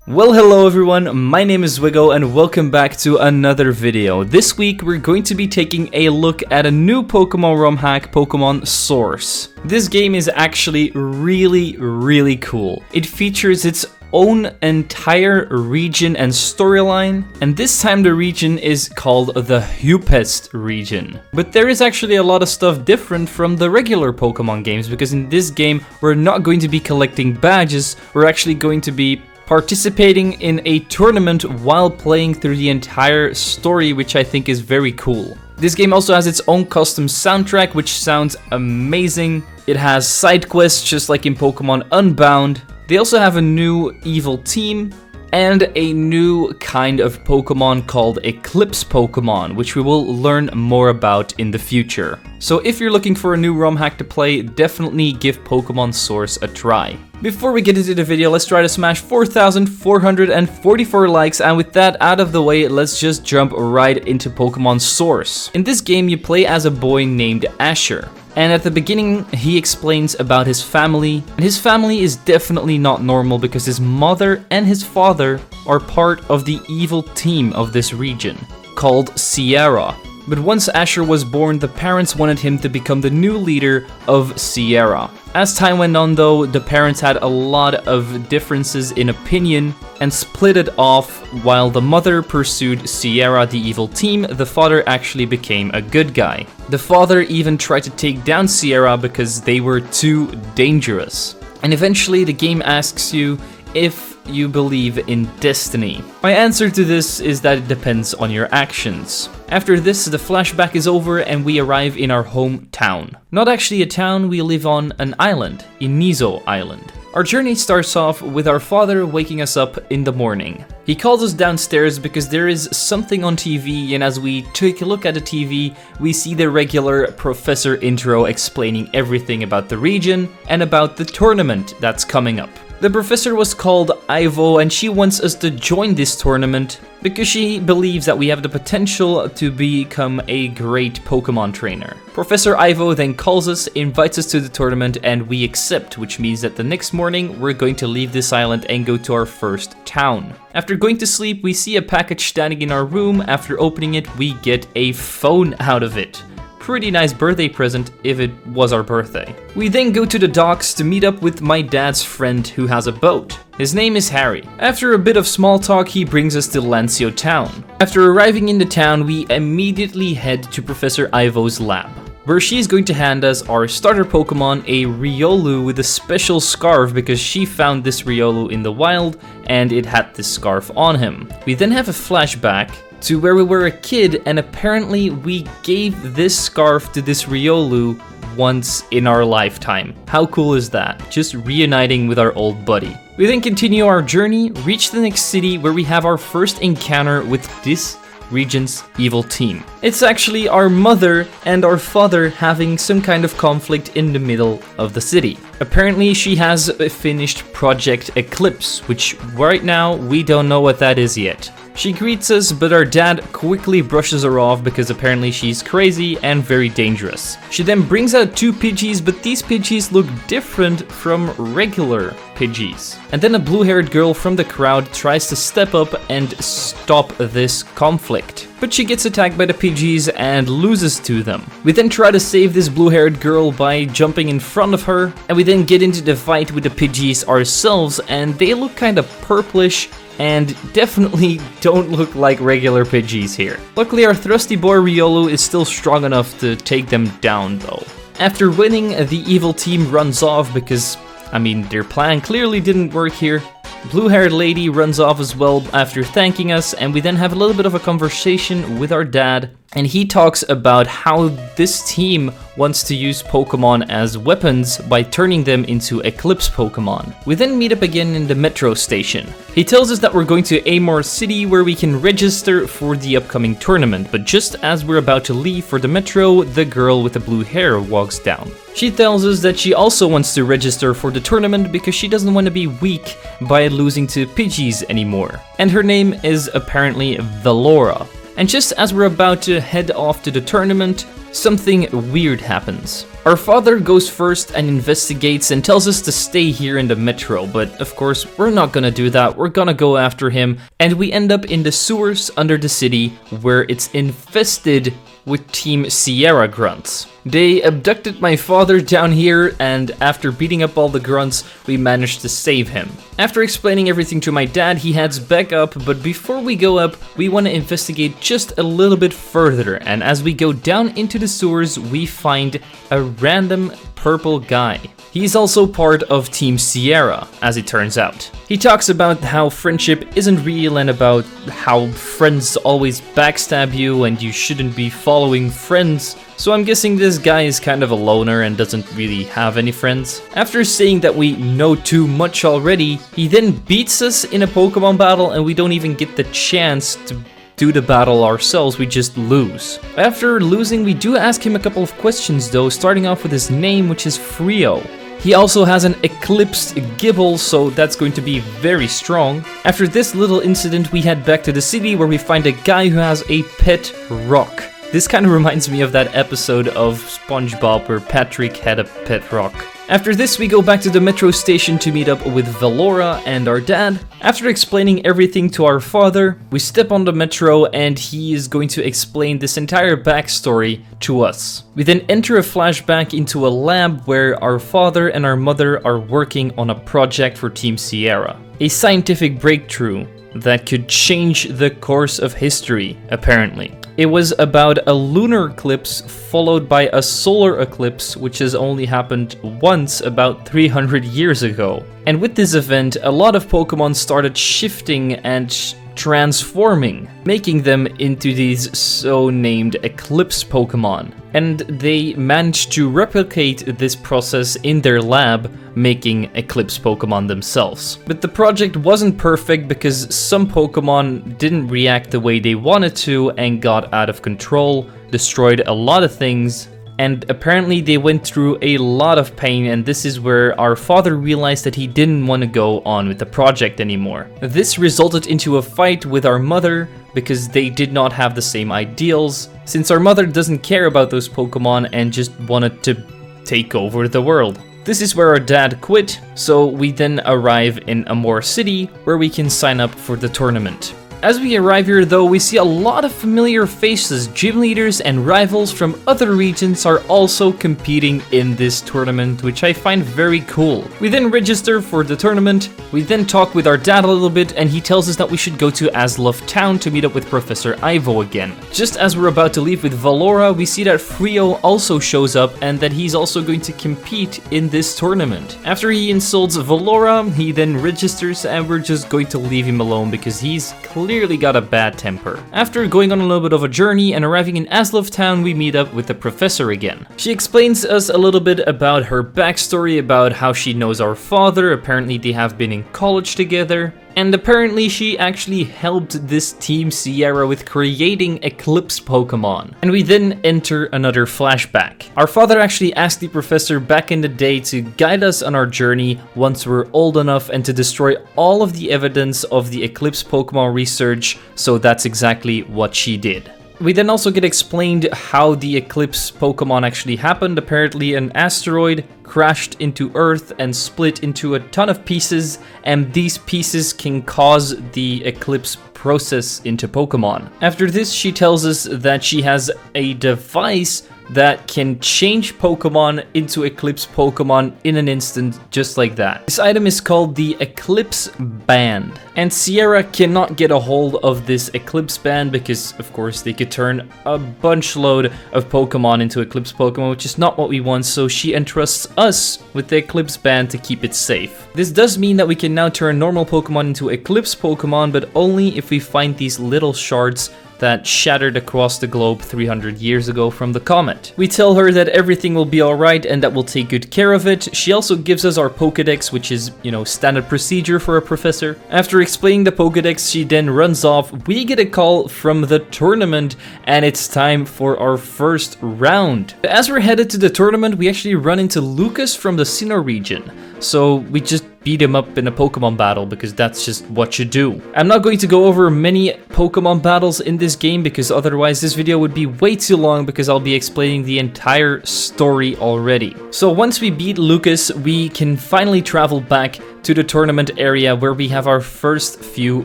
Well, hello everyone, my name is zwiggojr and welcome back to another video. This week we're going to be taking a look at a new Pokemon ROM hack, Pokemon Source. This game is actually really cool. It features its own entire region and storyline, and this time the region is called the Hupest region. But there is actually a lot of stuff different from the regular Pokemon games, because in this game we're not going to be collecting badges, we're actually going to be participating in a tournament while playing through the entire story, which I think is very cool. This game also has its own custom soundtrack, which sounds amazing. It has side quests just like in Pokemon Unbound. They also have a new evil team and a new kind of Pokemon called Eclipse Pokemon, which we will learn more about in the future. So if you're looking for a new ROM hack to play, definitely give Pokemon Source a try. Before we get into the video, let's try to smash 4,444 likes, and with that out of the way, let's just jump right into Pokemon Source. In this game, you play as a boy named Asher. And at the beginning, he explains about his family. And his family is definitely not normal because his mother and his father are part of the evil team of this region, called Sierra. But once Asher was born, the parents wanted him to become the new leader of Sierra. As time went on though, the parents had a lot of differences in opinion and split it off. While the mother pursued Sierra, the evil team, the father actually became a good guy. The father even tried to take down Sierra because they were too dangerous. And eventually the game asks you if you believe in destiny. My answer to this is that it depends on your actions. After this, the flashback is over and we arrive in our hometown. Not actually a town, we live on an island, Inizo Island. Our journey starts off with our father waking us up in the morning. He calls us downstairs because there is something on TV, and as we take a look at the TV, we see the regular professor intro explaining everything about the region and about the tournament that's coming up. The professor was called Ivo, and she wants us to join this tournament because she believes that we have the potential to become a great Pokemon trainer. Professor Ivo then calls us, invites us to the tournament, and we accept, which means that the next morning we're going to leave this island and go to our first town. After going to sleep, we see a package standing in our room. After opening it, we get a phone out of it. Pretty nice birthday present if it was our birthday. We then go to the docks to meet up with my dad's friend who has a boat. His name is Harry. After a bit of small talk, he brings us to Lancio town. After arriving in the town, we immediately head to Professor Ivo's lab, where she's going to hand us our starter Pokemon, a Riolu with a special scarf because she found this Riolu in the wild and it had this scarf on him. We then have a flashback to where we were a kid, and apparently we gave this scarf to this Riolu once in our lifetime. How cool is that? Just reuniting with our old buddy. We then continue our journey, reach the next city where we have our first encounter with this region's evil team. It's actually our mother and our father having some kind of conflict in the middle of the city. Apparently she has finished Project Eclipse, which right now we don't know what that is yet. She greets us, but our dad quickly brushes her off because apparently she's crazy and very dangerous. She then brings out two Pidgeys, but these Pidgeys look different from regular Pidgeys. And then a blue-haired girl from the crowd tries to step up and stop this conflict, but she gets attacked by the Pidgeys and loses to them. We then try to save this blue-haired girl by jumping in front of her, and we then get into the fight with the Pidgeys ourselves, and they look kind of purplish and definitely don't look like regular Pidgeys here. Luckily, our thrusty boy Riolu is still strong enough to take them down though. After winning, the evil team runs off because, their plan clearly didn't work here. Blue-haired lady runs off as well after thanking us, and we then have a little bit of a conversation with our dad, and he talks about how this team wants to use Pokemon as weapons by turning them into Eclipse Pokemon. We then meet up again in the metro station. He tells us that we're going to Amor City where we can register for the upcoming tournament, but just as we're about to leave for the metro, the girl with the blue hair walks down. She tells us that she also wants to register for the tournament because she doesn't want to be weak by losing to Pidgeys anymore. And her name is apparently Velora. And just as we're about to head off to the tournament, something weird happens. Our father goes first and investigates and tells us to stay here in the metro, but of course we're not gonna do that, we're gonna go after him, and we end up in the sewers under the city where it's infested with Team Sierra grunts. They abducted my father down here, and after beating up all the grunts, we managed to save him. After explaining everything to my dad, he heads back up, but before we go up, we want to investigate just a little bit further, and as we go down into the sewers, we find a random purple guy. He's also part of Team Sierra, as it turns out. He talks about how friendship isn't real and about how friends always backstab you and you shouldn't be following friends. So I'm guessing this guy is kind of a loner and doesn't really have any friends. After saying that we know too much already, he then beats us in a Pokemon battle and we don't even get the chance to do the battle ourselves, we just lose. After losing, we do ask him a couple of questions though, starting off with his name, which is Frio. He also has an Eclipse Gibble, so that's going to be very strong. After this little incident, we head back to the city where we find a guy who has a pet rock. This kind of reminds me of that episode of SpongeBob where Patrick had a pet rock. After this, we go back to the metro station to meet up with Valora and our dad. After explaining everything to our father, we step on the metro and he is going to explain this entire backstory to us. We then enter a flashback into a lab where our father and our mother are working on a project for Team Sierra. A scientific breakthrough that could change the course of history, apparently. It was about a lunar eclipse followed by a solar eclipse, which has only happened once about 300 years ago. And with this event, a lot of Pokemon started shifting and transforming, making them into these so-named Eclipse Pokemon. And they managed to replicate this process in their lab, making Eclipse Pokemon themselves. But the project wasn't perfect because some Pokemon didn't react the way they wanted to and got out of control, destroyed a lot of things, and apparently they went through a lot of pain, and this is where our father realized that he didn't want to go on with the project anymore. This resulted into a fight with our mother because they did not have the same ideals, since our mother doesn't care about those Pokemon and just wanted to take over the world. This is where our dad quit, so we then arrive in Amor City where we can sign up for the tournament. As we arrive here though, we see a lot of familiar faces. Gym leaders and rivals from other regions are also competing in this tournament, which I find very cool. We then register for the tournament, we then talk with our dad a little bit, and he tells us that we should go to Aslov Town to meet up with Professor Ivo again. Just as we're about to leave with Valora, we see that Frio also shows up and that he's also going to compete in this tournament. After he insults Valora, he then registers and we're just going to leave him alone because he's clearly got a bad temper. After going on a little bit of a journey and arriving in Aslov Town, we meet up with the professor again. She explains us a little bit about her backstory, about how she knows our father. Apparently they have been in college together. And apparently she actually helped this Team Sierra with creating Eclipse Pokemon. And we then enter another flashback. Our father actually asked the professor back in the day to guide us on our journey once we're old enough and to destroy all of the evidence of the Eclipse Pokemon research, so that's exactly what she did. We then also get explained how the Eclipse Pokemon actually happened. Apparently an asteroid crashed into Earth and split into a ton of pieces, and these pieces can cause the Eclipse process into Pokemon. After this, she tells us that she has a device that can change Pokemon into Eclipse Pokemon in an instant, just like that. This item is called the Eclipse Band, and Sierra cannot get a hold of this Eclipse Band because, of course, they could turn a bunch load of Pokemon into Eclipse Pokemon, which is not what we want, so she entrusts us with the Eclipse Band to keep it safe. This does mean that we can now turn normal Pokemon into Eclipse Pokemon, but only if we find these little shards that shattered across the globe 300 years ago from the comet. We tell her that everything will be alright and that we'll take good care of it. She also gives us our Pokédex, which is, standard procedure for a professor. After explaining the Pokédex, she then runs off. We get a call from the tournament and it's time for our first round. As we're headed to the tournament, we actually run into Lucas from the Sinnoh region. So we just beat him up in a Pokemon battle, because that's just what you do. I'm not going to go over many Pokemon battles in this game, because otherwise this video would be way too long, because I'll be explaining the entire story already. So once we beat Lucas, we can finally travel back to the tournament area where we have our first few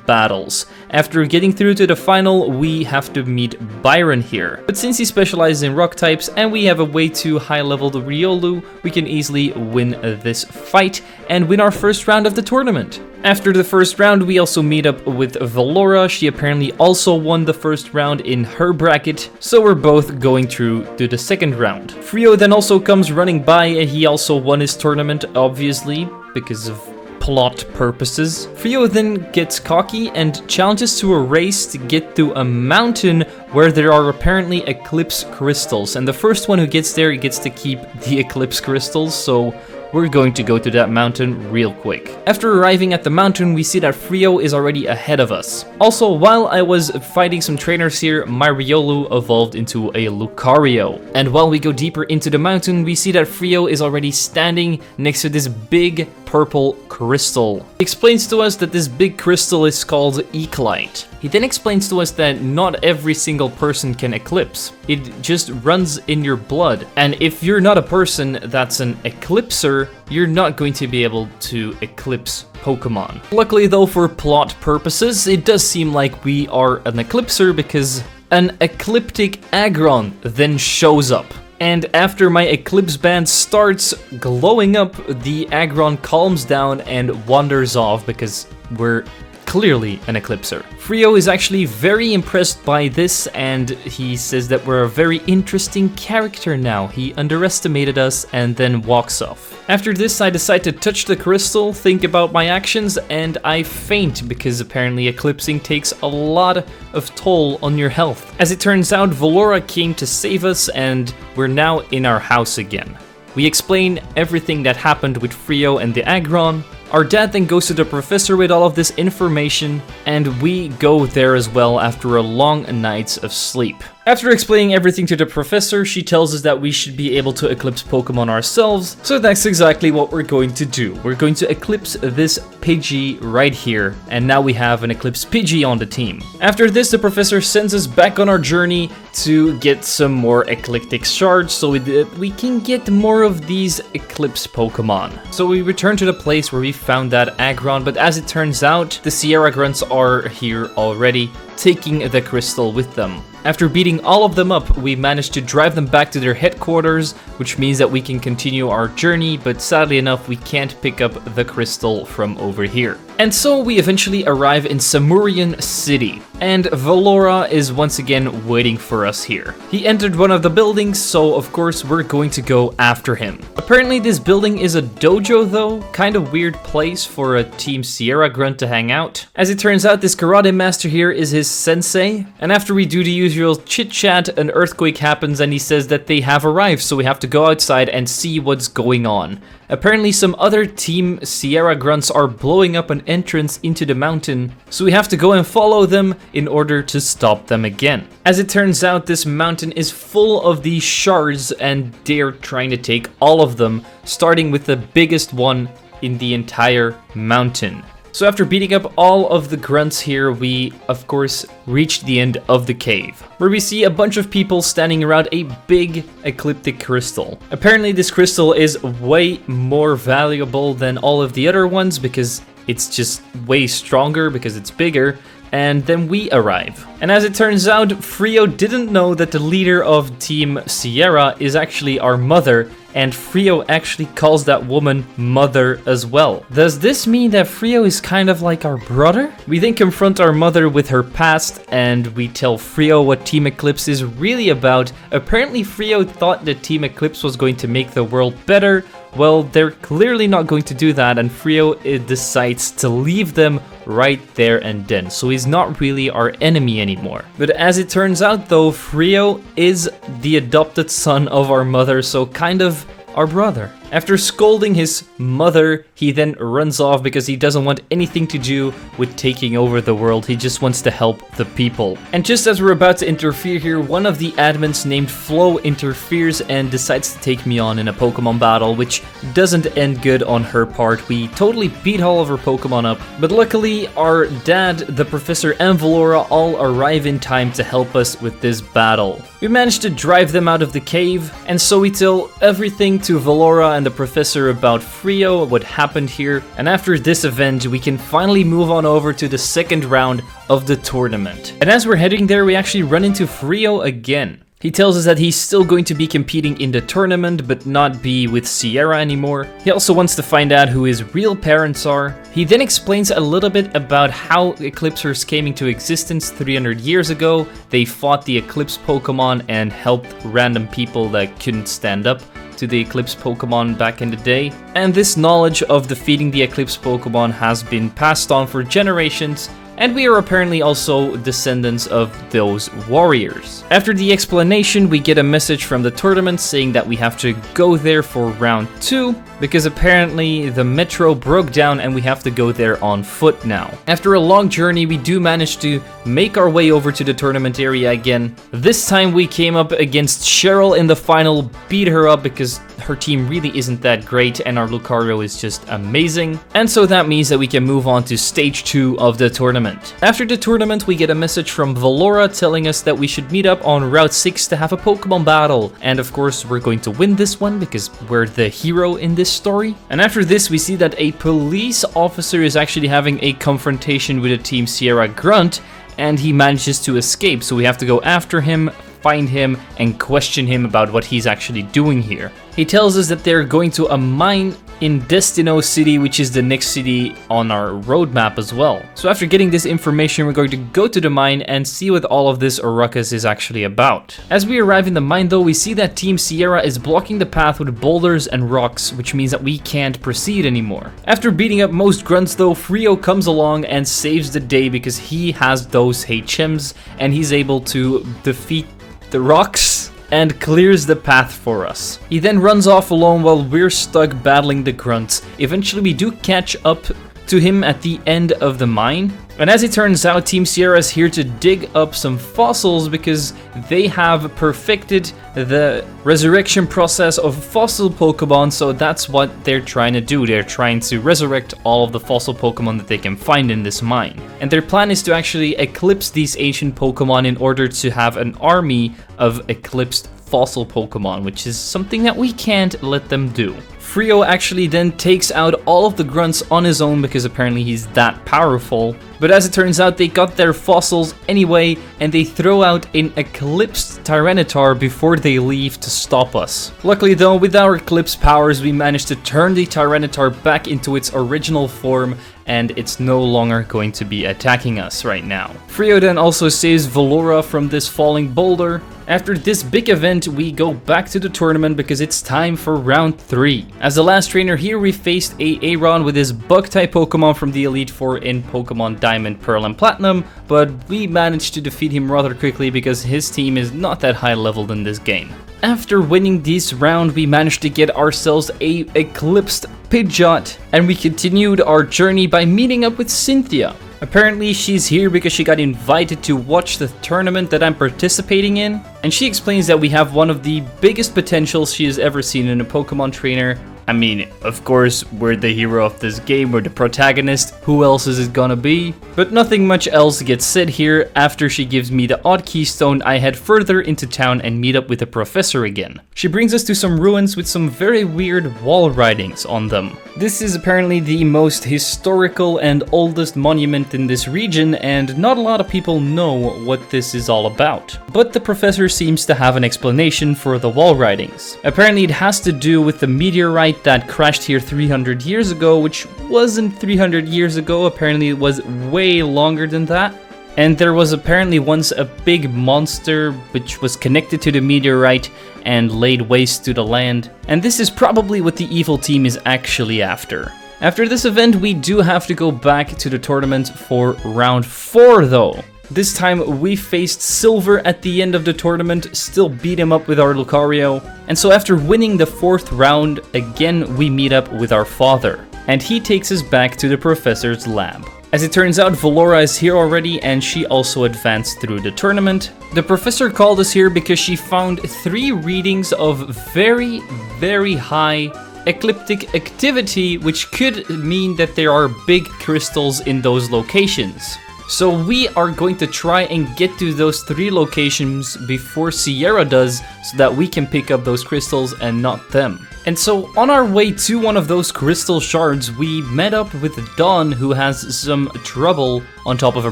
battles. After getting through to the final, we have to meet Byron here. But since he specializes in rock types and we have a way too high leveled Riolu, we can easily win this fight and win our first round of the tournament. After the first round, we also meet up with Valora. She apparently also won the first round in her bracket, so we're both going through to the second round. Frio then also comes running by, and he also won his tournament, obviously, because of plot purposes. Frio then gets cocky and challenges to a race to get to a mountain where there are apparently Eclipse crystals, and the first one who gets there gets to keep the Eclipse crystals, so we're going to go to that mountain real quick. After arriving at the mountain, we see that Frio is already ahead of us. Also, while I was fighting some trainers here, my Riolu evolved into a Lucario. And while we go deeper into the mountain, we see that Frio is already standing next to this big purple crystal. He explains to us that this big crystal is called Eclipse. He then explains to us that not every single person can eclipse. It just runs in your blood. And if you're not a person that's an eclipser, you're not going to be able to eclipse Pokemon. Luckily though, for plot purposes, it does seem like we are an eclipser because an ecliptic Aggron then shows up. And after my Eclipse Band starts glowing up, the Aggron calms down and wanders off because we're clearly an Eclipser. Frio is actually very impressed by this, and he says that we're a very interesting character now. He underestimated us and then walks off. After this, I decide to touch the crystal, think about my actions, and I faint because apparently eclipsing takes a lot of toll on your health. As it turns out, Valora came to save us, and we're now in our house again. We explain everything that happened with Frio and the Aggron. Our dad then goes to the professor with all of this information, and we go there as well after a long night of sleep. After explaining everything to the professor, she tells us that we should be able to eclipse Pokemon ourselves, so that's exactly what we're going to do. We're going to eclipse this Pidgey right here, and now we have an Eclipse Pidgey on the team. After this, the professor sends us back on our journey to get some more Eclectic Shards so we can get more of these Eclipse Pokemon. So we return to the place where we found that Aggron, but as it turns out, the Sierra Grunts are here already, taking the crystal with them. After beating all of them up, we managed to drive them back to their headquarters, which means that we can continue our journey, but sadly enough, we can't pick up the crystal from over here. And so we eventually arrive in Samurian City, and Valora is once again waiting for us here. He entered one of the buildings, so of course we're going to go after him. Apparently this building is a dojo though, kind of weird place for a Team Sierra Grunt to hang out. As it turns out, this karate master here is his sensei, and after we do the usual chit chat, an earthquake happens and he says that they have arrived, so we have to go outside and see what's going on. Apparently some other Team Sierra Grunts are blowing up an entrance into the mountain, so we have to go and follow them in order to stop them again. As it turns out, this mountain is full of these shards and they're trying to take all of them, starting with the biggest one in the entire mountain. So after beating up all of the grunts here, we of course reach the end of the cave, where we see a bunch of people standing around a big ecliptic crystal. Apparently this crystal is way more valuable than all of the other ones because it's just way stronger because it's bigger. And then we arrive. And as it turns out, Frio didn't know that the leader of Team Sierra is actually our mother, and Frio actually calls that woman mother as well. Does this mean that Frio is kind of like our brother? We then confront our mother with her past, and we tell Frio what Team Eclipse is really about. Apparently Frio thought that Team Eclipse was going to make the world better. Well, they're clearly not going to do that, and Frio decides to leave them right there and then, so he's not really our enemy anymore. But as it turns out though, Frio is the adopted son of our mother, so kind of our brother. After scolding his mother, he then runs off because he doesn't want anything to do with taking over the world. He just wants to help the people. And just as we're about to interfere here, one of the admins named Flo interferes and decides to take me on in a Pokemon battle, which doesn't end good on her part. We totally beat all of her Pokemon up, but luckily our dad, the professor, and Valora all arrive in time to help us with this battle. We managed to drive them out of the cave, and so we tell everything to Valora and the professor about Frio, what happened here, and after this event we can finally move on over to the second round of the tournament. And as we're heading there, we actually run into Frio again. He tells us that he's still going to be competing in the tournament, but not be with Sierra anymore. He also wants to find out who his real parents are. He then explains a little bit about how Eclipsers came into existence 300 years ago. They fought the Eclipse Pokemon and helped random people that couldn't stand up to the Eclipse Pokemon back in the day. And this knowledge of defeating the Eclipse Pokemon has been passed on for generations, and we are apparently also descendants of those warriors. After the explanation, we get a message from the tournament saying that we have to go there for round 2, because apparently the metro broke down and we have to go there on foot now. After a long journey, we do manage to make our way over to the tournament area again. This time we came up against Cheryl in the final, beat her up because her team really isn't that great and our Lucario is just amazing. And so that means that we can move on to stage 2 of the tournament. After the tournament, we get a message from Valora telling us that we should meet up on Route 6 to have a Pokemon battle. And of course, we're going to win this one because we're the hero in this story. And after this, we see that a police officer is actually having a confrontation with a Team Sierra grunt, and he manages to escape. So we have to go after him, find him, and question him about what he's actually doing here. He tells us that they're going to a mine in Destino City, which is the next city on our roadmap as well. So after getting this information, we're going to go to the mine and see what all of this ruckus is actually about. As we arrive in the mine though, we see that Team Sierra is blocking the path with boulders and rocks, which means that we can't proceed anymore. After beating up most grunts though, Frio comes along and saves the day because he has those HMs and he's able to defeat the rocks and clears the path for us. He then runs off alone while we're stuck battling the grunts. Eventually we do catch up to him at the end of the mine. And as it turns out, Team Sierra is here to dig up some fossils because they have perfected the resurrection process of fossil Pokemon, so that's what they're trying to do. They're trying to resurrect all of the fossil Pokemon that they can find in this mine. And their plan is to actually eclipse these ancient Pokemon in order to have an army of eclipsed fossil Pokemon, which is something that we can't let them do. Frio actually then takes out all of the grunts on his own because apparently he's that powerful. But as it turns out, they got their fossils anyway, and they throw out an eclipsed Tyranitar before they leave to stop us. Luckily though, with our eclipse powers, we managed to turn the Tyranitar back into its original form, and it's no longer going to be attacking us right now. Frio then also saves Valora from this falling boulder. After this big event, we go back to the tournament because it's time for round 3. As the last trainer here, we faced a Aron with his bug-type Pokemon from the Elite Four in Pokemon Diamond, Pearl, and Platinum, but we managed to defeat him rather quickly because his team is not that high leveled in this game. After winning this round, we managed to get ourselves a eclipsed Pidgeot, and we continued our journey by meeting up with Cynthia. Apparently she's here because she got invited to watch the tournament that I'm participating in, and she explains that we have one of the biggest potentials she has ever seen in a Pokemon trainer. I mean, of course, we're the hero of this game, we're the protagonist, who else is it gonna be? But nothing much else gets said here. After she gives me the odd keystone, I head further into town and meet up with the professor again. She brings us to some ruins with some very weird wall writings on them. This is apparently the most historical and oldest monument in this region, and not a lot of people know what this is all about. But the professor seems to have an explanation for the wall writings. Apparently it has to do with the meteorite that crashed here 300 years ago, which wasn't 300 years ago, apparently it was way longer than that. And there was apparently once a big monster which was connected to the meteorite and laid waste to the land. And this is probably what the evil team is actually after. After this event, we do have to go back to the tournament for round 4 though. This time we faced Silver at the end of the tournament, still beat him up with our Lucario. And so after winning the 4th round, again we meet up with our father. And he takes us back to the professor's lab. As it turns out, Valora is here already, and she also advanced through the tournament. The professor called us here because she found 3 readings of very, very high ecliptic activity, which could mean that there are big crystals in those locations. So we are going to try and get to those 3 locations before Sierra does, so that we can pick up those crystals and not them. And so on our way to one of those crystal shards, we met up with Dawn, who has some trouble on top of a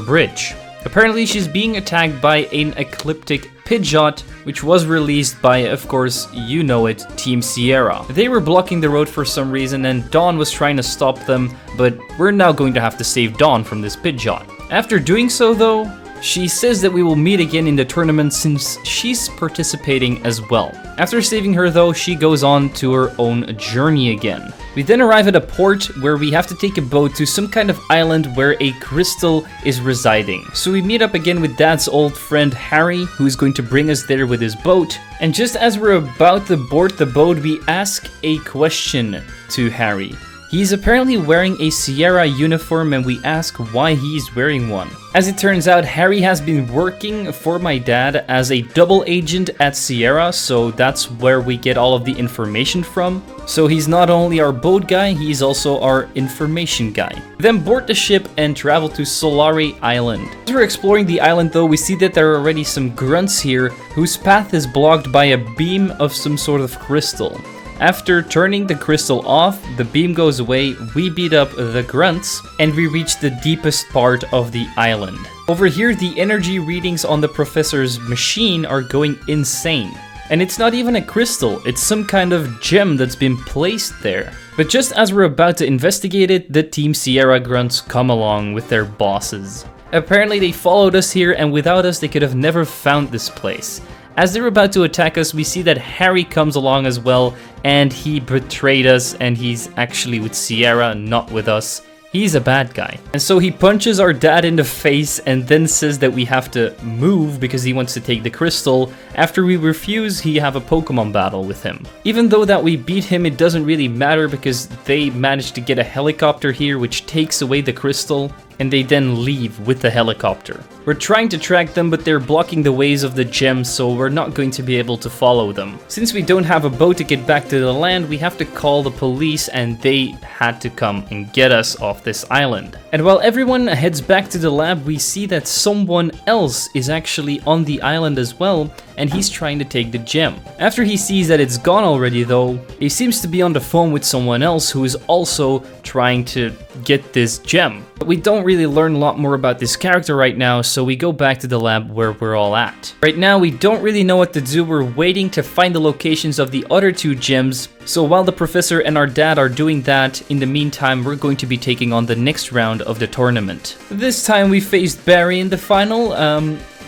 bridge. Apparently she's being attacked by an ecliptic Pidgeot, which was released by, of course, you know it, Team Sierra. They were blocking the road for some reason, and Dawn was trying to stop them, but we're now going to have to save Dawn from this Pidgeot. After doing so though, she says that we will meet again in the tournament since she's participating as well. After saving her though, she goes on to her own journey again. We then arrive at a port where we have to take a boat to some kind of island where a crystal is residing. So we meet up again with Dad's old friend Harry, who is going to bring us there with his boat. And just as we're about to board the boat, we ask a question to Harry. He's apparently wearing a Sierra uniform, and we ask why he's wearing one. As it turns out, Harry has been working for my dad as a double agent at Sierra, so that's where we get all of the information from. So he's not only our boat guy, he's also our information guy. We then board the ship and travel to Solari Island. As we're exploring the island though, we see that there are already some grunts here whose path is blocked by a beam of some sort of crystal. After turning the crystal off, the beam goes away, we beat up the grunts, and we reach the deepest part of the island. Over here, the energy readings on the professor's machine are going insane. And it's not even a crystal, it's some kind of gem that's been placed there. But just as we're about to investigate it, the Team Sierra grunts come along with their bosses. Apparently they followed us here, and without us they could have never found this place. As they're about to attack us, we see that Harry comes along as well, and he betrayed us, and he's actually with Sierra, not with us. He's a bad guy. And so he punches our dad in the face and then says that we have to move because he wants to take the crystal. After we refuse, he have a Pokemon battle with him. Even though that we beat him, it doesn't really matter because they managed to get a helicopter here which takes away the crystal, and they then leave with the helicopter. We're trying to track them, but they're blocking the ways of the gems, so we're not going to be able to follow them. Since we don't have a boat to get back to the land, we have to call the police, and they had to come and get us off this island. And while everyone heads back to the lab, we see that someone else is actually on the island as well, and he's trying to take the gem. After he sees that it's gone already though, he seems to be on the phone with someone else who is also trying to get this gem. But we don't really learn a lot more about this character right now, so we go back to the lab where we're all at. Right now we don't really know what to do, we're waiting to find the locations of the other 2 gems. So while the professor and our dad are doing that, in the meantime we're going to be taking on the next round of the tournament. This time we faced Barry in the final,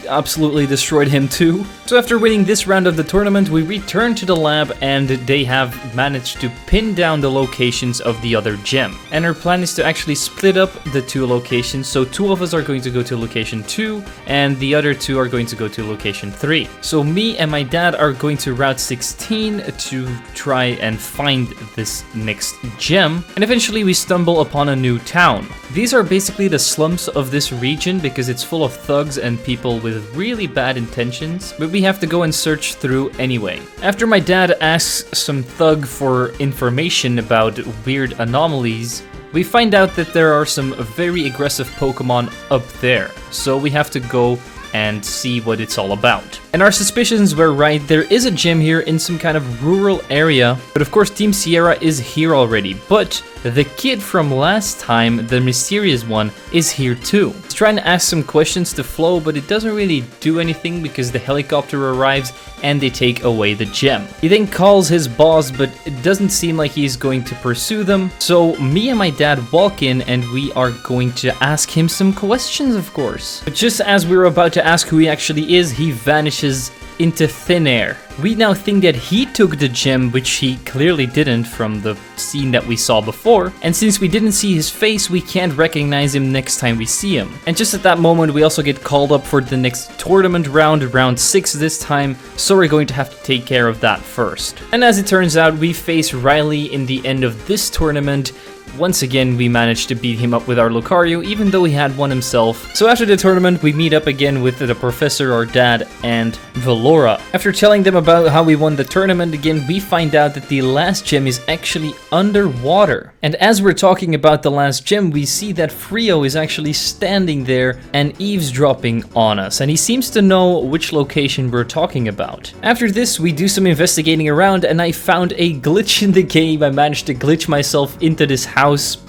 absolutely destroyed him too. So after winning this round of the tournament, we return to the lab and they have managed to pin down the locations of the other gem. And our plan is to actually split up the 2 locations, so 2 of us are going to go to location 2 and the other 2 are going to go to location 3. So me and my dad are going to Route 16 to try and find this next gem, and eventually we stumble upon a new town. These are basically the slums of this region because it's full of thugs and people with really bad intentions, but we have to go and search through anyway. After my dad asks some thug for information about weird anomalies, we find out that there are some very aggressive Pokemon up there, so we have to go and see what it's all about. And our suspicions were right, there is a gym here in some kind of rural area, but of course Team Sierra is here already, but the kid from last time, the mysterious one, is here too. He's trying to ask some questions to Flo, but it doesn't really do anything because the helicopter arrives and they take away the gem. He then calls his boss, but it doesn't seem like he's going to pursue them. So me and my dad walk in and we are going to ask him some questions, of course. But just as we were about to ask who he actually is, he vanishes vanishes into thin air. We now think that he took the gem, which he clearly didn't from the scene that we saw before, and since we didn't see his face, we can't recognize him next time we see him. And just at that moment, we also get called up for the next tournament round 6 this time, so we're going to have to take care of that first. And as it turns out, we face Riley in the end of this tournament. Once again, we managed to beat him up with our Lucario, even though he had one himself. So after the tournament, we meet up again with the professor, our dad, and Valora. After telling them about how we won the tournament again, we find out that the last gem is actually underwater. And as we're talking about the last gem, we see that Frio is actually standing there and eavesdropping on us. And he seems to know which location we're talking about. After this, we do some investigating around, and I found a glitch in the game. I managed to glitch myself into this house,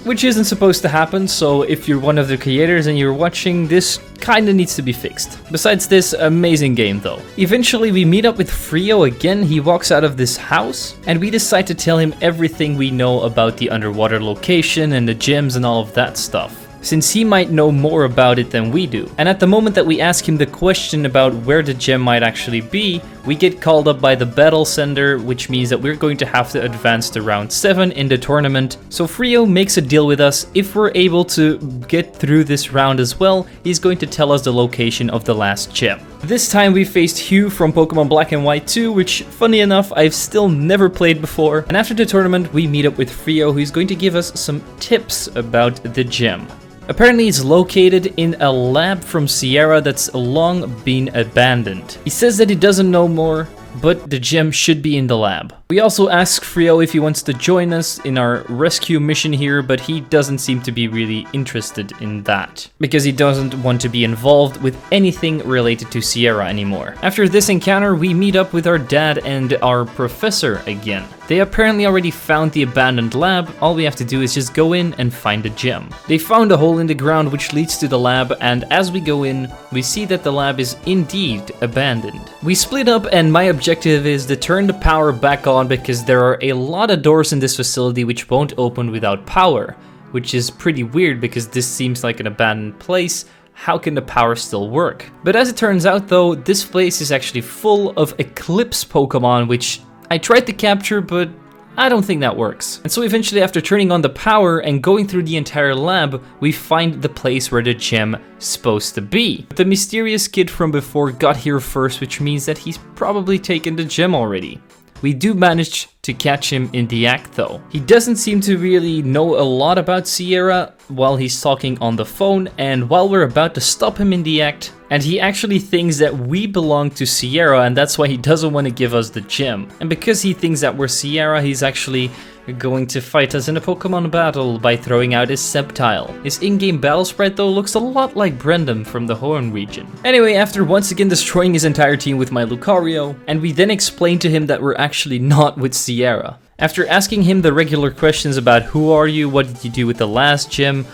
which isn't supposed to happen, so if you're one of the creators and you're watching, this kinda needs to be fixed. Besides this, amazing game though. Eventually we meet up with Frio again. He walks out of this house and we decide to tell him everything we know about the underwater location and the gems and all of that stuff, since he might know more about it than we do. And at the moment that we ask him the question about where the gem might actually be, we get called up by the battle center, which means that we're going to have to advance to round 7 in the tournament. So Frio makes a deal with us. If we're able to get through this round as well, he's going to tell us the location of the last gem. This time we faced Hugh from Pokemon Black and White 2, which, funny enough, I've still never played before. And after the tournament, we meet up with Frio, who's going to give us some tips about the gem. Apparently it's located in a lab from Sierra that's long been abandoned. He says that he doesn't know more, but the gem should be in the lab. We also ask Frio if he wants to join us in our rescue mission here, but he doesn't seem to be really interested in that, because he doesn't want to be involved with anything related to Sierra anymore. After this encounter, we meet up with our dad and our professor again. They apparently already found the abandoned lab. All we have to do is just go in and find the gem. They found a hole in the ground which leads to the lab, and as we go in, we see that the lab is indeed abandoned. We split up, and my objective is to turn the power back on, because there are a lot of doors in this facility which won't open without power, which is pretty weird because this seems like an abandoned place. How can the power still work? But as it turns out though, this place is actually full of Eclipse Pokemon, which I tried to capture, but I don't think that works. And so eventually, after turning on the power and going through the entire lab, we find the place where the gem is supposed to be. The mysterious kid from before got here first, which means that he's probably taken the gem already. We do manage to catch him in the act though. He doesn't seem to really know a lot about Sierra while he's talking on the phone, and while we're about to stop him in the act, and he actually thinks that we belong to Sierra, and that's why he doesn't want to give us the gem. And because he thinks that we're Sierra, he's actually going to fight us in a Pokemon battle by throwing out his Sceptile. His in-game battle sprite though looks a lot like Brendan from the Hoenn region. Anyway, after once again destroying his entire team with my Lucario, and we then explain to him that we're actually not with Sierra. After asking him the regular questions about who are you, what did you do with the last gem,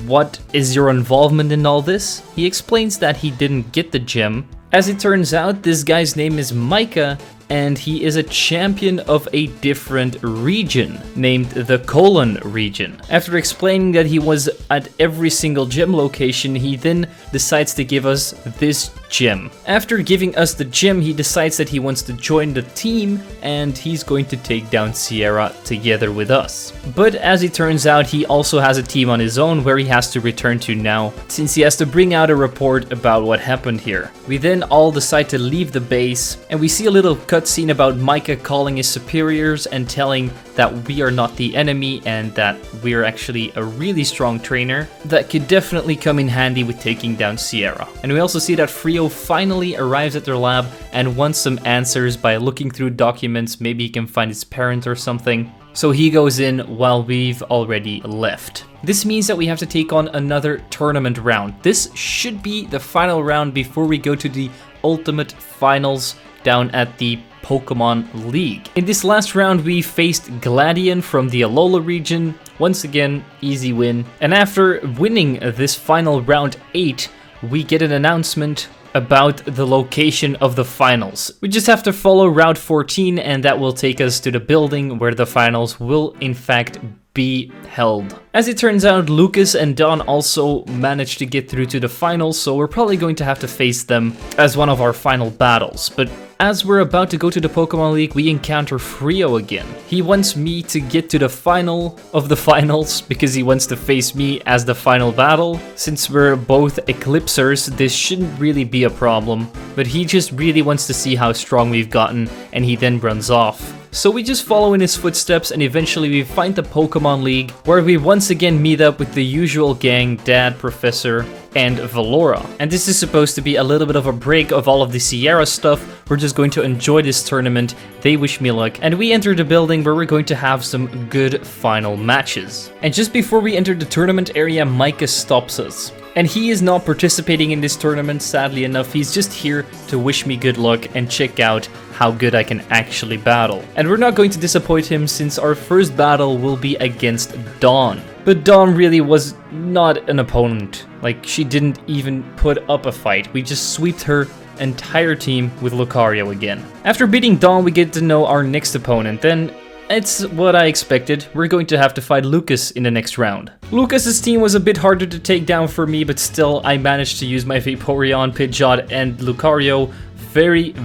what is your involvement in all this, he explains that he didn't get the gem. As it turns out, this guy's name is Micah, and he is a champion of a different region, named the Colon region. After explaining that he was at every single gem location, he then decides to give us this gem. After giving us the gem, he decides that he wants to join the team, and he's going to take down Sierra together with us. But as it turns out, he also has a team on his own where he has to return to now, since he has to bring out a report about what happened here. We then all decide to leave the base, and we see a little cutscene about Micah calling his superiors and telling that we are not the enemy and that we're actually a really strong trainer that could definitely come in handy with taking down Sierra. And we also see that Frio finally arrives at their lab and wants some answers by looking through documents. Maybe he can find his parent or something. So he goes in while we've already left. This means that we have to take on another tournament round. This should be the final round before we go to the ultimate finals down at the Pokemon League. In this last round, we faced Gladion from the Alola region. Once again, easy win. And after winning this final round 8, we get an announcement about the location of the finals. We just have to follow Route 14, and that will take us to the building where the finals will in fact be held. As it turns out, Lucas and Don also managed to get through to the finals, so we're probably going to have to face them as one of our final battles. But as we're about to go to the Pokemon League, we encounter Frio again. He wants me to get to the final of the finals because he wants to face me as the final battle. Since we're both Eclipsers, this shouldn't really be a problem, but he just really wants to see how strong we've gotten, and he then runs off. So we just follow in his footsteps, and eventually we find the Pokemon League, where we once again meet up with the usual gang, Dad, Professor, and Valora. And this is supposed to be a little bit of a break of all of the Sierra stuff. We're just going to enjoy this tournament. They wish me luck, and we enter the building where we're going to have some good final matches. And just before we enter the tournament area, Micah stops us. And he is not participating in this tournament, sadly enough. He's just here to wish me good luck and check out how good I can actually battle. And we're not going to disappoint him, since our first battle will be against Dawn. But Dawn really was not an opponent. Like, she didn't even put up a fight. We just sweeped her entire team with Lucario again. After beating Dawn, we get to know our next opponent, and it's what I expected. We're going to have to fight Lucas in the next round. Lucas's team was a bit harder to take down for me, but still I managed to use my Vaporeon, Pidgeot, and Lucario very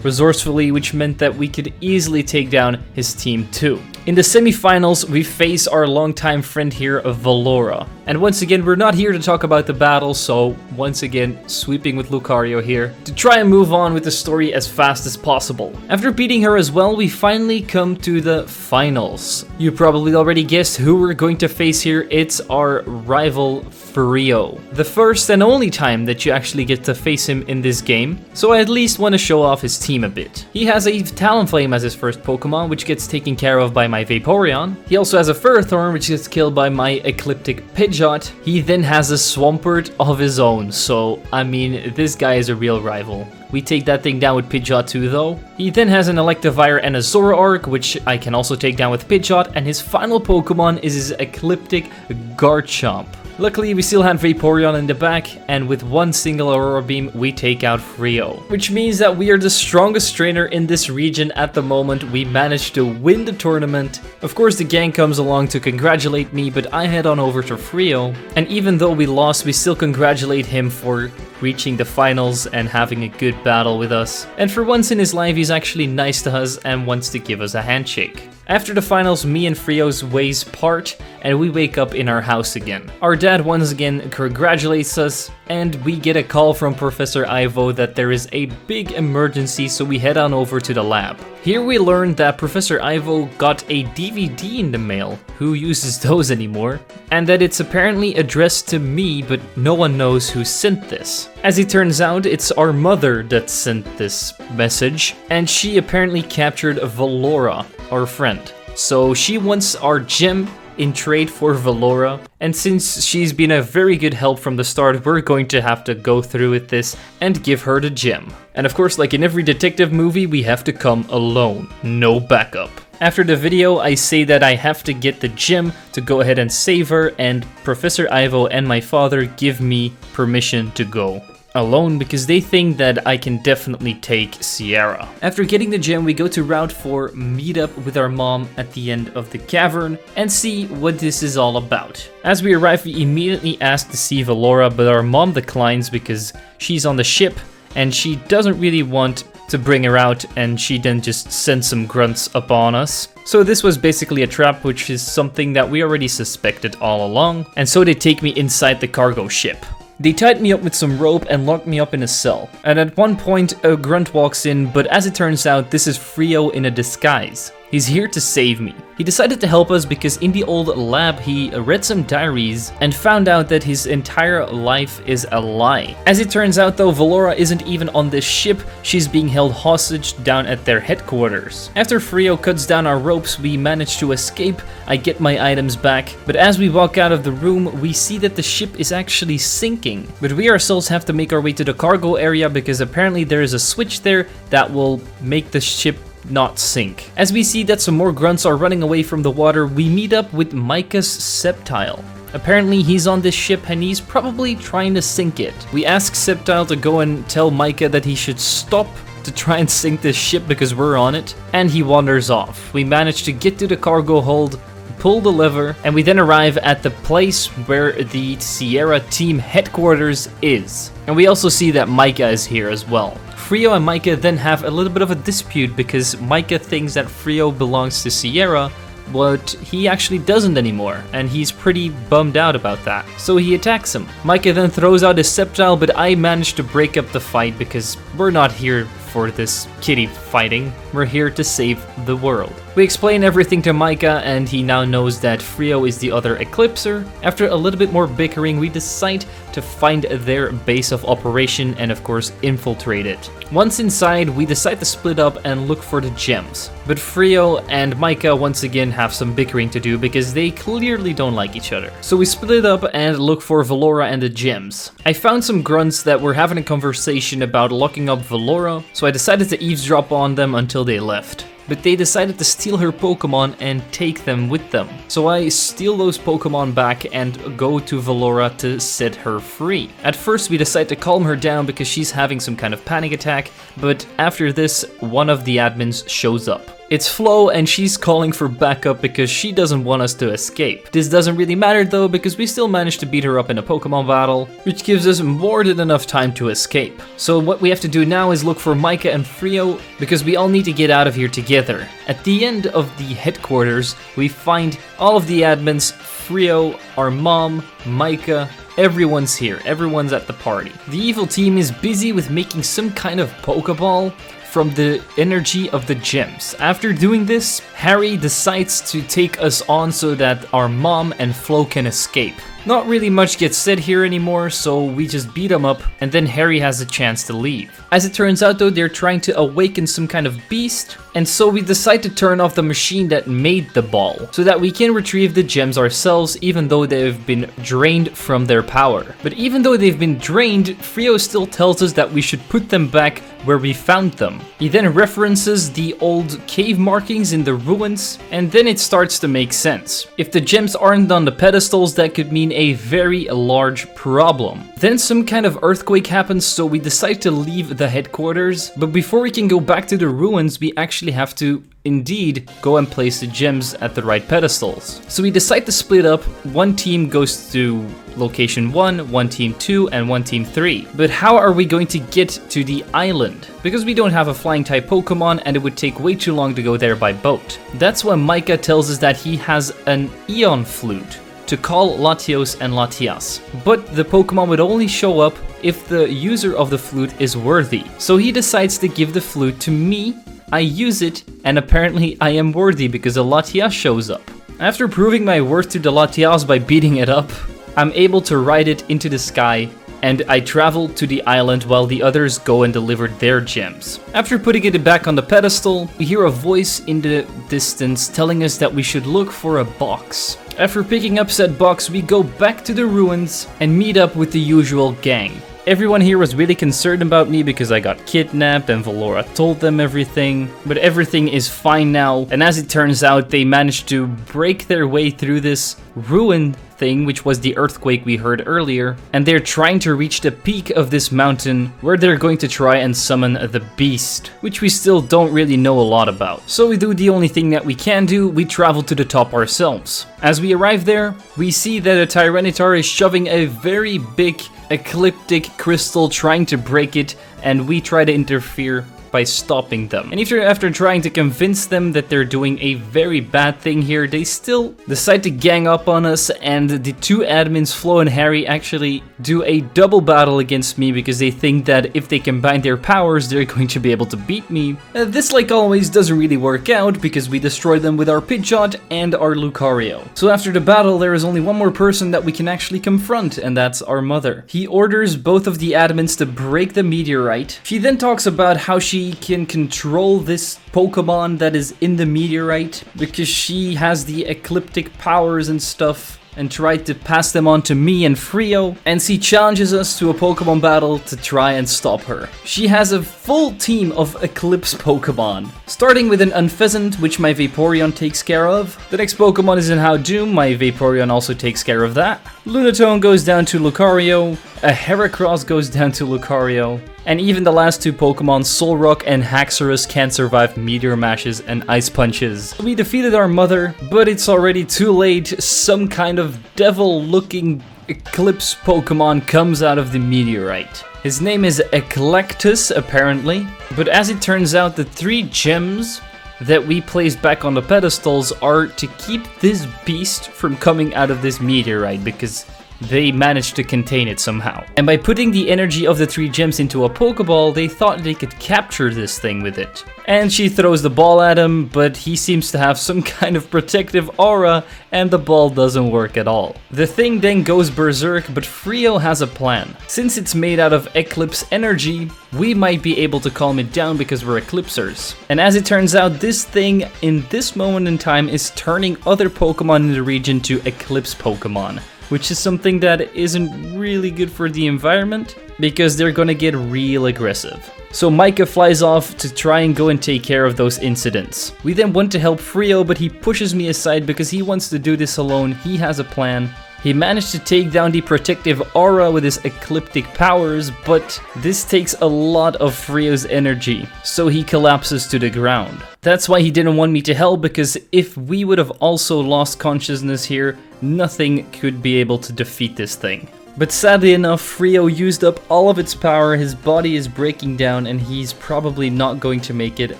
resourcefully, which meant that we could easily take down his team too. In the semifinals, we face our longtime friend here, Valora. And once again, we're not here to talk about the battle, so once again, sweeping with Lucario here to try and move on with the story as fast as possible. After beating her as well, we finally come to the finals. You probably already guessed who we're going to face here. It's our rival, Frio. The first and only time that you actually get to face him in this game, so I at least want to show off his team a bit. He has a Talonflame as his first Pokemon, which gets taken care of by my Vaporeon. He also has a Ferrothorn, which gets killed by my Ecliptic Pidgeot. He then has a Swampert of his own, so I mean, this guy is a real rival. We take that thing down with Pidgeot too though. He then has an Electivire and a Zoroark, which I can also take down with Pidgeot, and his final Pokemon is his Ecliptic Garchomp. Luckily, we still had Vaporeon in the back, and with one single Aurora Beam, we take out Frio. Which means that we are the strongest trainer in this region at the moment. We managed to win the tournament. Of course, the gang comes along to congratulate me, but I head on over to Frio. And even though we lost, we still congratulate him for reaching the finals and having a good battle with us. And for once in his life, he's actually nice to us and wants to give us a handshake. After the finals, me and Frio's ways part, and we wake up in our house again. Our dad once again congratulates us, and we get a call from Professor Ivo that there is a big emergency, so we head on over to the lab. Here we learn that Professor Ivo got a DVD in the mail. Who uses those anymore? And that it's apparently addressed to me, but no one knows who sent this. As it turns out, it's our mother that sent this message, and she apparently captured Valora, our friend. So she wants our gem in trade for Valora, and since she's been a very good help from the start, we're going to have to go through with this and give her the gem. And of course, like in every detective movie, we have to come alone, no backup. After the video, I say that I have to get the gem to go ahead and save her, and Professor Ivo and my father give me permission to go alone because they think that I can definitely take Sierra. After getting the gem, we go to Route 4, meet up with our mom at the end of the cavern, and see what this is all about. As we arrive, we immediately ask to see Valora, but our mom declines because she's on the ship and she doesn't really want to bring her out, and she then just sends some grunts upon us. So this was basically a trap, which is something that we already suspected all along, and so they take me inside the cargo ship. They tied me up with some rope and locked me up in a cell. And at one point, a grunt walks in, but as it turns out, this is Frio in a disguise. He's here to save me. He decided to help us because in the old lab he read some diaries and found out that his entire life is a lie. As it turns out though, Valora isn't even on this ship, she's being held hostage down at their headquarters. After Frio cuts down our ropes, we manage to escape. I get my items back, but as we walk out of the room, we see that the ship is actually sinking. But we ourselves have to make our way to the cargo area because apparently there is a switch there that will make the ship not sink. As we see that some more grunts are running away from the water, we meet up with Micah's Sceptile. Apparently he's on this ship and he's probably trying to sink it. We ask Sceptile to go and tell Micah that he should stop to try and sink this ship because we're on it, and he wanders off. We manage to get to the cargo hold, pull the lever, and we then arrive at the place where the Sierra team headquarters is. And we also see that Micah is here as well. Frio and Micah then have a little bit of a dispute because Micah thinks that Frio belongs to Sierra, but he actually doesn't anymore, and he's pretty bummed out about that. So he attacks him. Micah then throws out his sceptile, but I managed to break up the fight because we're not here for this kitty fighting. We're here to save the world. We explain everything to Micah, and he now knows that Frio is the other Eclipser. After a little bit more bickering, we decide to find their base of operation and of course infiltrate it. Once inside, we decide to split up and look for the gems. But Frio and Micah once again have some bickering to do because they clearly don't like each other. So we split up and look for Valora and the gems. I found some grunts that were having a conversation about locking up Valora, so I decided to eavesdrop on them until they left. But they decided to steal her Pokemon and take them with them. So I steal those Pokemon back and go to Valora to set her free. At first we decide to calm her down because she's having some kind of panic attack, but after this, one of the admins shows up. It's Flo, and she's calling for backup because she doesn't want us to escape. This doesn't really matter though, because we still managed to beat her up in a Pokemon battle, which gives us more than enough time to escape. So what we have to do now is look for Micah and Frio, because we all need to get out of here together. At the end of the headquarters, we find all of the admins, Frio, our mom, Micah, everyone's here, everyone's at the party. The evil team is busy with making some kind of Pokeball from the energy of the gems. After doing this, Harry decides to take us on so that our mom and Flo can escape. Not really much gets said here anymore, so we just beat him up, and then Harry has a chance to leave. As it turns out though, they're trying to awaken some kind of beast, and so we decide to turn off the machine that made the ball, so that we can retrieve the gems ourselves, even though they've been drained from their power. But even though they've been drained, Frio still tells us that we should put them back where we found them. He then references the old cave markings in the ruins, and then it starts to make sense. If the gems aren't on the pedestals, that could mean a very large problem. Then some kind of earthquake happens, so we decide to leave the headquarters, but before we can go back to the ruins, we actually have to indeed go and place the gems at the right pedestals. So we decide to split up. One team goes to location 1, one team 2, and one team 3. But how are we going to get to the island? Because we don't have a flying type Pokemon and it would take way too long to go there by boat. That's when Micah tells us that he has an Eon Flute to call Latios and Latias. But the Pokemon would only show up if the user of the flute is worthy. So he decides to give the flute to me. I use it, and apparently I am worthy because a Latias shows up. After proving my worth to the Latias by beating it up, I'm able to ride it into the sky, and I travel to the island while the others go and deliver their gems. After putting it back on the pedestal, we hear a voice in the distance telling us that we should look for a box. After picking up said box, we go back to the ruins and meet up with the usual gang. Everyone here was really concerned about me because I got kidnapped and Valora told them everything, but everything is fine now, and as it turns out, they managed to break their way through this ruin thing, which was the earthquake we heard earlier, and they're trying to reach the peak of this mountain where they're going to try and summon the beast, which we still don't really know a lot about. So we do the only thing that we can do, we travel to the top ourselves. As we arrive there, we see that a Tyranitar is shoving a very big ecliptic crystal trying to break it, and we try to interfere by stopping them. And after trying to convince them that they're doing a very bad thing here, they still decide to gang up on us, and the two admins, Flo and Harry, actually do a double battle against me because they think that if they combine their powers, they're going to be able to beat me. This, like always, doesn't really work out because we destroy them with our Pidgeot and our Lucario. So after the battle, there is only one more person that we can actually confront, and that's our mother. He orders both of the admins to break the meteorite. She then talks about how she can control this Pokemon that is in the meteorite because she has the ecliptic powers and stuff, and tried to pass them on to me and Frio, and she challenges us to a Pokemon battle to try and stop her. She has a full team of Eclipse Pokemon, starting with an Unpheasant, which my Vaporeon takes care of. The next Pokemon is in Howdoom, my Vaporeon also takes care of that. Lunatone goes down to Lucario, a Heracross goes down to Lucario, and even the last two Pokemon, Solrock and Haxorus, can't survive Meteor Mashes and Ice Punches. We defeated our mother, but it's already too late. Some kind of devil-looking Eclipse Pokemon comes out of the meteorite. His name is Eclectus, apparently, but as it turns out, the 3 gems that we placed back on the pedestals are to keep this beast from coming out of this meteorite, because they managed to contain it somehow. And by putting the energy of the 3 gems into a Pokeball, they thought they could capture this thing with it. And she throws the ball at him, but he seems to have some kind of protective aura, and the ball doesn't work at all. The thing then goes berserk, but Frio has a plan. Since it's made out of Eclipse energy, we might be able to calm it down because we're Eclipsers. And as it turns out, this thing in this moment in time is turning other Pokemon in the region to Eclipse Pokemon, which is something that isn't really good for the environment, because they're gonna get real aggressive. So Micah flies off to try and go and take care of those incidents. We then want to help Frio, but he pushes me aside because he wants to do this alone. He has a plan. He managed to take down the protective aura with his ecliptic powers, but this takes a lot of Frio's energy, so he collapses to the ground. That's why he didn't want me to help, because if we would have also lost consciousness here, nothing could be able to defeat this thing. But sadly enough, Frio used up all of its power, his body is breaking down, and he's probably not going to make it.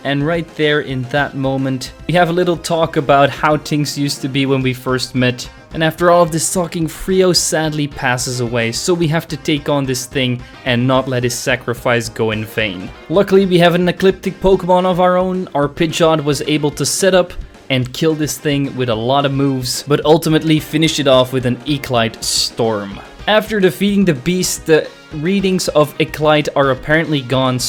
And right there in that moment, we have a little talk about how things used to be when we first met. And after all of this talking, Frio sadly passes away, so we have to take on this thing and not let his sacrifice go in vain. Luckily, we have an ecliptic Pokemon of our own. Our Pidgeot was able to set up and kill this thing with a lot of moves, but ultimately finish it off with an Eclite Storm. After defeating the beast, the readings of Eclite are apparently gone,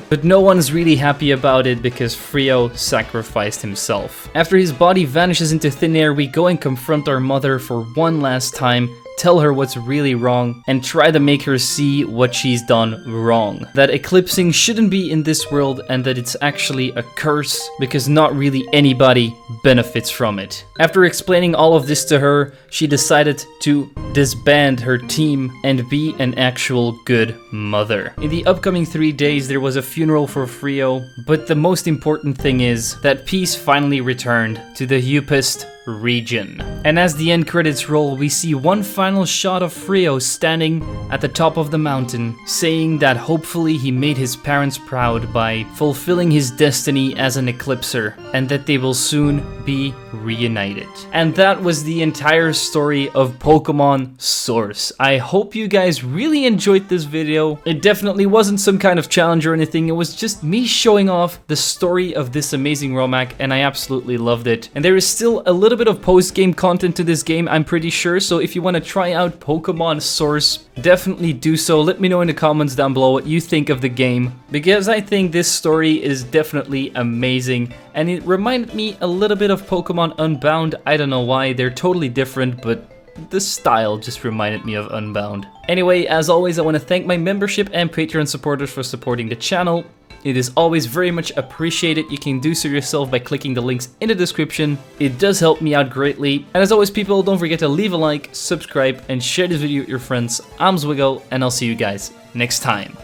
but no one's really happy about it because Frio sacrificed himself. After his body vanishes into thin air, we go and confront our mother for one last time, tell her what's really wrong, and try to make her see what she's done wrong. That eclipsing shouldn't be in this world, and that it's actually a curse because not really anybody benefits from it. After explaining all of this to her, she decided to disband her team and be an actual good mother. In the upcoming 3 days, there was a funeral for Frio, but the most important thing is that peace finally returned to the Upest region. And as the end credits roll, we see one final shot of Frio standing at the top of the mountain, saying that hopefully he made his parents proud by fulfilling his destiny as an Eclipser, and that they will soon be reunited. And that was the entire story of Pokemon Source. I hope you guys really enjoyed this video. It definitely wasn't some kind of challenge or anything, it was just me showing off the story of this amazing Romak, and I absolutely loved it. And there is still a little bit of post-game content to this game, I'm pretty sure, so if you want to try out Pokemon Source, definitely do so. Let me know in the comments down below what you think of the game, because I think this story is definitely amazing, and it reminded me a little bit of Pokemon Unbound. I don't know why, they're totally different, but the style just reminded me of Unbound. Anyway, as always, I want to thank my membership and Patreon supporters for supporting the channel. It is always very much appreciated. You can do so yourself by clicking the links in the description. It does help me out greatly. And as always, people, don't forget to leave a like, subscribe, and share this video with your friends. I'm zwiggojr, and I'll see you guys next time.